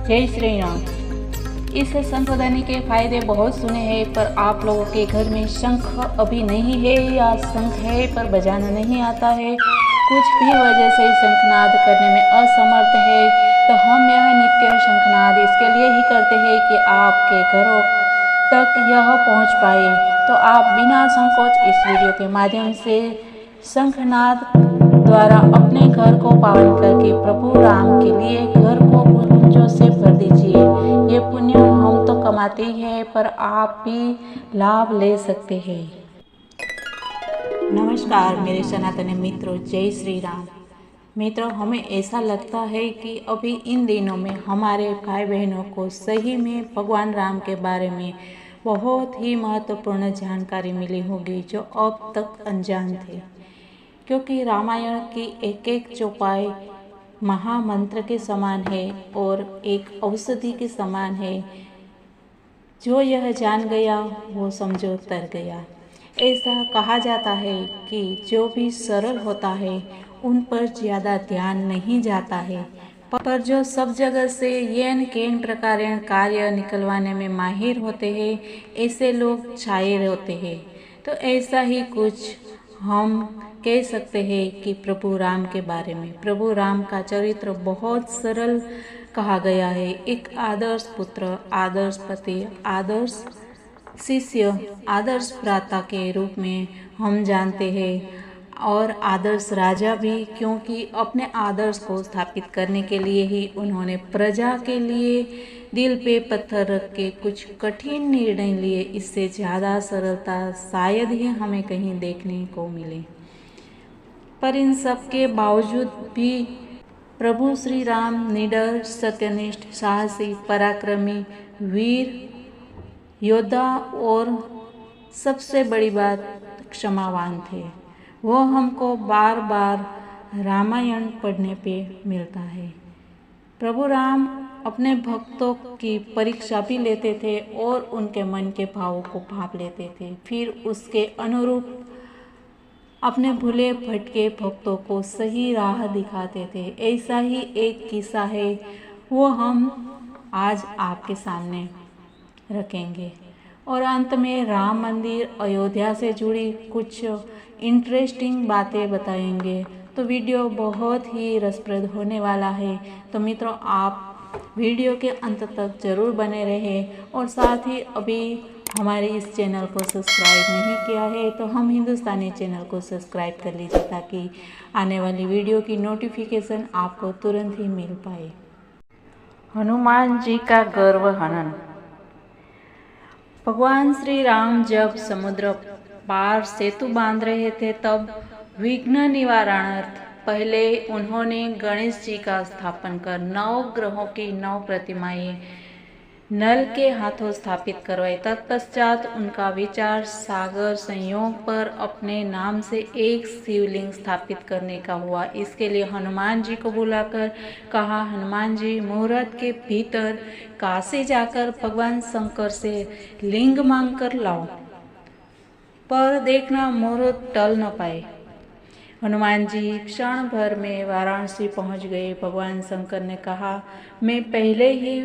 जय श्री राम। इस शंख बजाने के फायदे बहुत सुने हैं, पर आप लोगों के घर में शंख अभी नहीं है या शंख है पर बजाना नहीं आता है, कुछ भी वजह से शंखनाद करने में असमर्थ है, तो हम यह नित्य शंखनाद इसके लिए ही करते हैं कि आपके घरों तक यह पहुंच पाए। तो आप बिना संकोच इस वीडियो के माध्यम से शंखनाद द्वारा अपने घर को पावन करके प्रभु राम के लिए घर को गुंजों से भर दीजिए। ये पुण्य हम तो कमाते ही हैं, पर आप भी लाभ ले सकते हैं। नमस्कार मेरे सनातनी मित्रों, जय श्री राम। मित्रों, हमें ऐसा लगता है कि अभी इन दिनों में हमारे भाई बहनों को सही में भगवान राम के बारे में बहुत ही महत्वपूर्ण जानकारी मिली होगी, जो अब तक अनजान थे, क्योंकि रामायण की एक एक चौपाई महामंत्र के समान है और एक औषधि के समान है। जो यह जान गया वो समझो तर गया। ऐसा कहा जाता है कि जो भी सरल होता है उन पर ज़्यादा ध्यान नहीं जाता है, पर जो सब जगह से येन केन प्रकार कार्य निकलवाने में माहिर होते हैं, ऐसे लोग छाए होते हैं। तो ऐसा ही कुछ हम कह सकते हैं कि प्रभु राम के बारे में। प्रभु राम का चरित्र बहुत सरल कहा गया है। एक आदर्श पुत्र, आदर्श पति, आदर्श शिष्य, आदर्श भ्राता के रूप में हम जानते हैं, और आदर्श राजा भी, क्योंकि अपने आदर्श को स्थापित करने के लिए ही उन्होंने प्रजा के लिए दिल पे पत्थर रख के कुछ कठिन निर्णय लिए। इससे ज़्यादा सरलता शायद ही हमें कहीं देखने को मिले। पर इन सब के बावजूद भी प्रभु श्री राम निडर, सत्यनिष्ठ, साहसी, पराक्रमी, वीर योद्धा और सबसे बड़ी बात क्षमावान थे। वो हमको बार बार रामायण पढ़ने पे मिलता है। प्रभु राम अपने भक्तों की परीक्षा भी लेते थे और उनके मन के भावों को भांप लेते थे, फिर उसके अनुरूप अपने भूले भटके भक्तों को सही राह दिखाते थे। ऐसा ही एक किस्सा है, वो हम आज आपके सामने रखेंगे। और अंत में राम मंदिर अयोध्या से जुड़ी कुछ इंटरेस्टिंग बातें बताएंगे। तो वीडियो बहुत ही रसप्रद होने वाला है। तो मित्रों, आप वीडियो के अंत तक जरूर बने रहें, और साथ ही अभी हमारे इस चैनल को सब्सक्राइब नहीं किया है तो हम हिंदुस्तानी चैनल को सब्सक्राइब कर लीजिए, ताकि आने वाली वीडियो की नोटिफिकेशन आपको तुरंत ही मिल पाए। हनुमान जी का गर्व हनन। भगवान श्री राम जब समुद्र पार सेतु बांध रहे थे, तब विघ्न निवारणार्थ पहले उन्होंने गणेश जी का स्थापन कर 9 ग्रहों की 9 प्रतिमाएं नल के हाथों स्थापित करवाई। तत्पश्चात उनका विचार सागर संयोग पर अपने नाम से एक शिवलिंग स्थापित करने का हुआ। इसके लिए हनुमान जी को बुलाकर कहा, हनुमान जी, मुहूर्त के भीतर काशी जाकर भगवान शंकर से लिंग मांग कर लाओ, पर देखना मुहूर्त टल न पाए। हनुमान जी क्षण भर में वाराणसी पहुंच गए। भगवान शंकर ने कहा, मैं पहले ही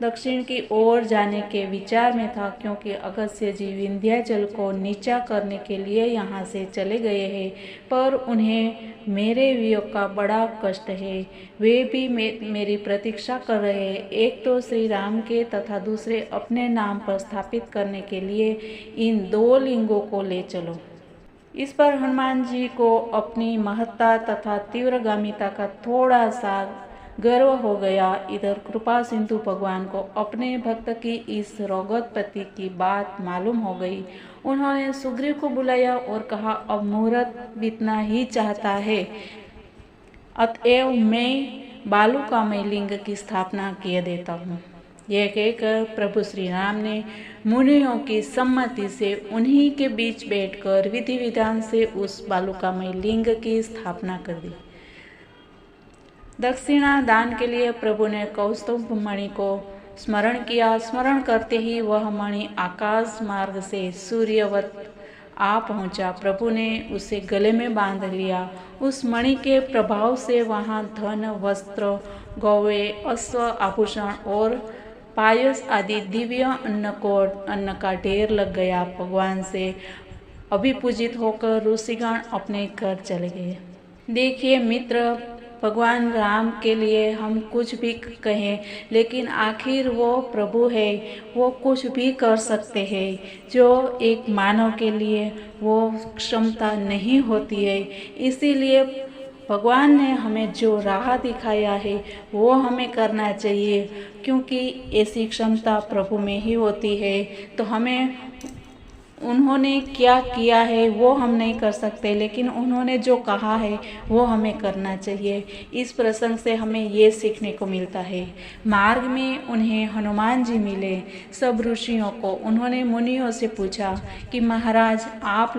दक्षिण की ओर जाने के विचार में था, क्योंकि अगस्त्य जी विंध्याचल को नीचा करने के लिए यहाँ से चले गए हैं, पर उन्हें मेरे वियोग का बड़ा कष्ट है। वे भी मेरी प्रतीक्षा कर रहे हैं। एक तो श्री राम के तथा दूसरे अपने नाम पर स्थापित करने के लिए इन 2 लिंगों को ले चलो। इस पर हनुमान जी को अपनी महत्ता तथा तीव्रगामिता का थोड़ा सा गर्व हो गया। इधर कृपा सिंधु भगवान को अपने भक्त की इस रोगोत्पत्ति की बात मालूम हो गई। उन्होंने सुग्रीव को बुलाया और कहा, अब मुहूर्त बीतना ही चाहता है, अतएव मैं बालुकामय लिंग की स्थापना किए देता हूँ। यह कहकर प्रभु श्री राम ने मुनियों की सम्मति से उन्हीं के बीच बैठकर विधि विधान से उस बालुकामय लिंग की स्थापना कर दी। दक्षिणा दान के लिए प्रभु ने कौस्तुभ मणि को स्मरण किया। स्मरण करते ही वह मणि आकाश मार्ग से सूर्यवत आ पहुंचा। प्रभु ने उसे गले में बांध लिया। उस मणि के प्रभाव से वहां धन, वस्त्र, गौवे, अश्व, आभूषण और पायस आदि दिव्य अन्न का ढेर लग गया। भगवान से अभिपूजित होकर ऋषिगण अपने घर चले गए। देखिए मित्र, भगवान राम के लिए हम कुछ भी कहें, लेकिन आखिर वो प्रभु है, वो कुछ भी कर सकते हैं, जो एक मानव के लिए वो क्षमता नहीं होती है। इसीलिए भगवान ने हमें जो राह दिखाया है वो हमें करना चाहिए, क्योंकि ऐसी क्षमता प्रभु में ही होती है। तो हमें उन्होंने क्या किया है वो हम नहीं कर सकते, लेकिन उन्होंने जो कहा है वो हमें करना चाहिए। इस प्रसंग से हमें ये सीखने को मिलता है। मार्ग में उन्हें हनुमान जी मिले, सब ऋषियों को। उन्होंने मुनियों से पूछा कि महाराज, आप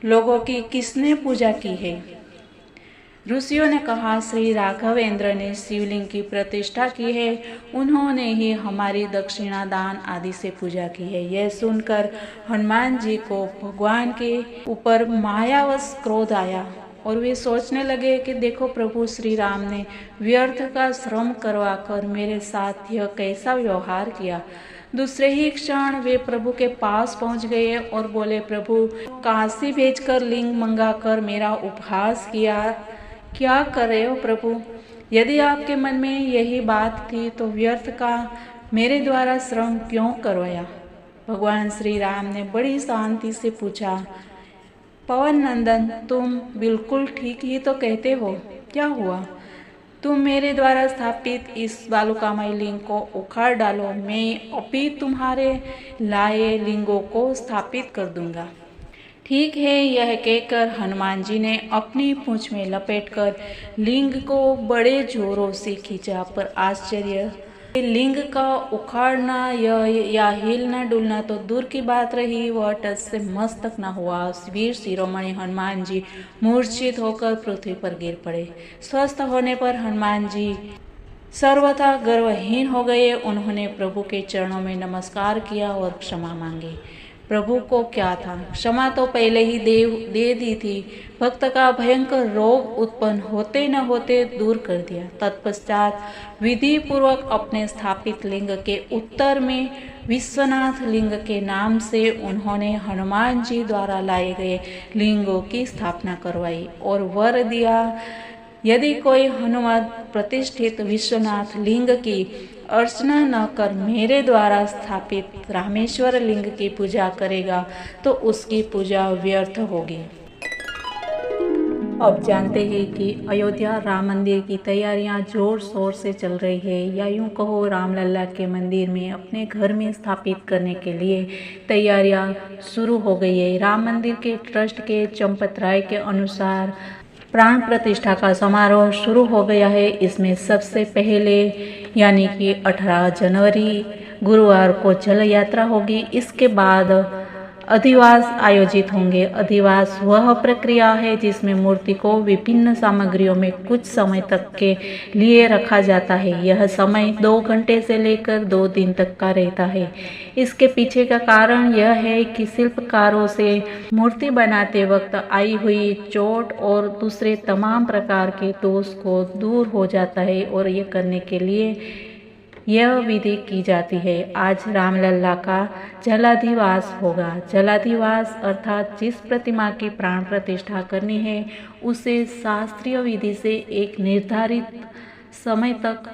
लोगों की किसने पूजा की है? ऋषियों ने कहा, श्री राघवेंद्र ने शिवलिंग की प्रतिष्ठा की है, उन्होंने ही हमारी दक्षिणा, दान आदि से पूजा की है। यह सुनकर हनुमान जी को भगवान के ऊपर मायावश क्रोध आया और वे सोचने लगे कि देखो, प्रभु श्री राम ने व्यर्थ का श्रम करवाकर मेरे साथ यह कैसा व्यवहार किया। दूसरे ही क्षण वे प्रभु के पास पहुंच गए और बोले, प्रभु, काशी भेजकर लिंग मंगाकर मेरा उपहास किया, क्या कर रहे हो प्रभु? यदि आपके मन में यही बात थी तो व्यर्थ का मेरे द्वारा श्रम क्यों करवाया? भगवान श्री राम ने बड़ी शांति से पूछा, पवन नंदन, तुम बिल्कुल ठीक ही तो कहते हो, क्या हुआ? तुम मेरे द्वारा स्थापित इस बालुकामय लिंग को उखाड़ डालो, मैं अभी तुम्हारे लाए लिंगों को स्थापित कर दूंगा। ठीक है, यह कहकर हनुमान जी ने अपनी पूंछ में लपेटकर लिंग को बड़े जोरों से खींचा, पर आश्चर्य, लिंग का उखाड़ना या हिलना डुलना तो दूर की बात रही, वह टस से मस्तक न हुआ। वीर शिरोमणि हनुमान जी मूर्छित होकर पृथ्वी पर गिर पड़े। स्वस्थ होने पर हनुमान जी सर्वथा गर्वहीन हो गए। उन्होंने प्रभु के चरणों में नमस्कार किया और क्षमा मांगी। प्रभु को क्या था, क्षमा तो पहले ही दे दी थी। भक्त का भयंकर रोग उत्पन्न होते न होते दूर कर दिया। तत्पश्चात विधि पूर्वक अपने स्थापित लिंग के उत्तर में विश्वनाथ लिंग के नाम से उन्होंने हनुमान जी द्वारा लाए गए लिंगों की स्थापना करवाई और वर दिया, यदि कोई हनुमत प्रतिष्ठित विश्वनाथ लिंग की अर्चना न कर मेरे द्वारा स्थापित रामेश्वर लिंग की पूजा करेगा तो उसकी पूजा व्यर्थ होगी। अब जानते हैं कि अयोध्या राम मंदिर की तैयारियां जोर शोर से चल रही है, या यूं कहो रामलला के मंदिर में अपने घर में स्थापित करने के लिए तैयारियां शुरू हो गई है। राम मंदिर के ट्रस्ट के चंपत राय के अनुसार प्राण प्रतिष्ठा का समारोह शुरू हो गया है। इसमें सबसे पहले यानी कि 18 जनवरी गुरुवार को जल यात्रा होगी। इसके बाद अधिवास आयोजित होंगे। अधिवास वह प्रक्रिया है जिसमें मूर्ति को विभिन्न सामग्रियों में कुछ समय तक के लिए रखा जाता है। यह समय 2 घंटे से लेकर 2 दिन तक का रहता है। इसके पीछे का कारण यह है कि शिल्पकारों से मूर्ति बनाते वक्त आई हुई चोट और दूसरे तमाम प्रकार के दोष को दूर हो जाता है, और ये करने के लिए यह विधि की जाती है। आज रामलला का जलाधिवास होगा। जलाधिवास अर्थात जिस प्रतिमा की प्राण प्रतिष्ठा करनी है उसे शास्त्रीय विधि से एक निर्धारित समय तक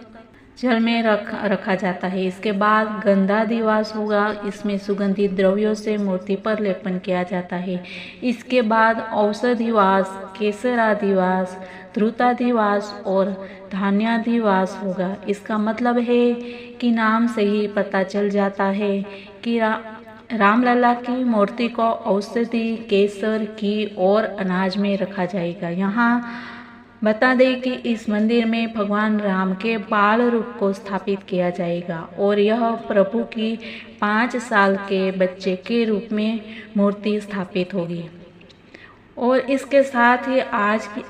जल में रखा जाता है। इसके बाद गंधाधिवास होगा। इसमें सुगंधित द्रव्यों से मूर्ति पर लेपन किया जाता है। इसके बाद औषधिवास, केसराधिवास, धृताधिवास और धान्याधिवास होगा। इसका मतलब है कि नाम से ही पता चल जाता है कि रामलला की मूर्ति को औषधि, केसर, घी और अनाज में रखा जाएगा। यहाँ बता दें कि इस मंदिर में भगवान राम के बाल रूप को स्थापित किया जाएगा और यह प्रभु की 5 साल के बच्चे के रूप में मूर्ति स्थापित होगी। और इसके साथ ही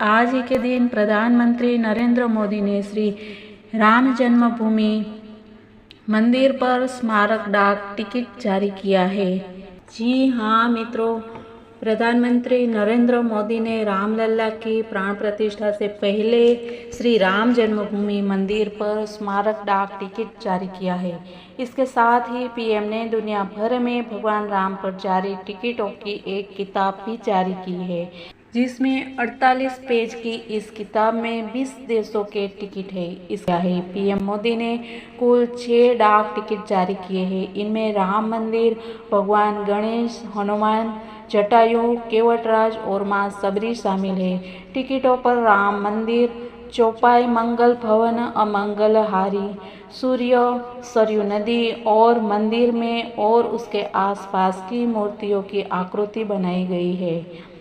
आज ही के दिन प्रधानमंत्री नरेंद्र मोदी ने श्री राम जन्मभूमि मंदिर पर स्मारक डाक टिकट जारी किया है। जी हाँ मित्रों, प्रधानमंत्री नरेंद्र मोदी ने रामलला की प्राण प्रतिष्ठा से पहले श्री राम जन्मभूमि मंदिर पर स्मारक डाक टिकट जारी किया है। इसके साथ ही पीएम ने दुनिया भर में भगवान राम पर जारी टिकटों की एक किताब भी जारी की है, जिसमें 48 पेज की इस किताब में 20 देशों के टिकट है। इसका है पीएम मोदी ने कुल 6 डाक टिकट जारी किए हैं। इनमें राम मंदिर, भगवान गणेश, हनुमान, जटायु, केवटराज और मां सबरी शामिल है। टिकटों पर राम मंदिर, चौपाई, मंगल भवन, अमंगलहारी, सूर्य, सरयू नदी और मंदिर में और उसके आसपास की मूर्तियों की आकृति बनाई गई है।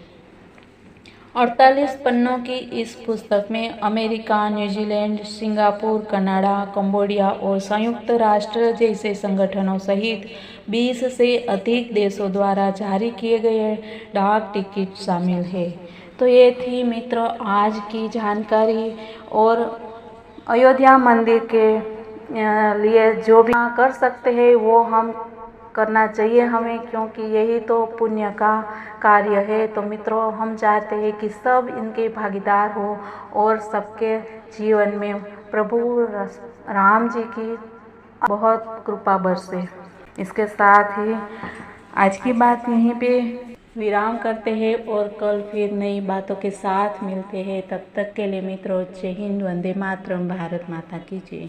48 पन्नों की इस पुस्तक में America, New Zealand, Singapore, Canada, Cambodia और संयुक्त राष्ट्र जैसे संगठनों सहित 20 से अधिक देशों द्वारा जारी किए गए डाक टिकट शामिल है। तो ये थी मित्रों आज की जानकारी। और अयोध्या मंदिर के लिए जो भी कर सकते हैं वो हम करना चाहिए हमें, क्योंकि यही तो पुण्य का कार्य है। तो मित्रों हम चाहते हैं कि सब इनके भागीदार हो और सबके जीवन में प्रभु राम जी की बहुत कृपा बरसे। इसके साथ ही आज की बात यहीं पे विराम करते हैं और कल फिर नई बातों के साथ मिलते हैं। तब तक के लिए मित्रों जय हिंद, वंदे मातरम, भारत माता की जय।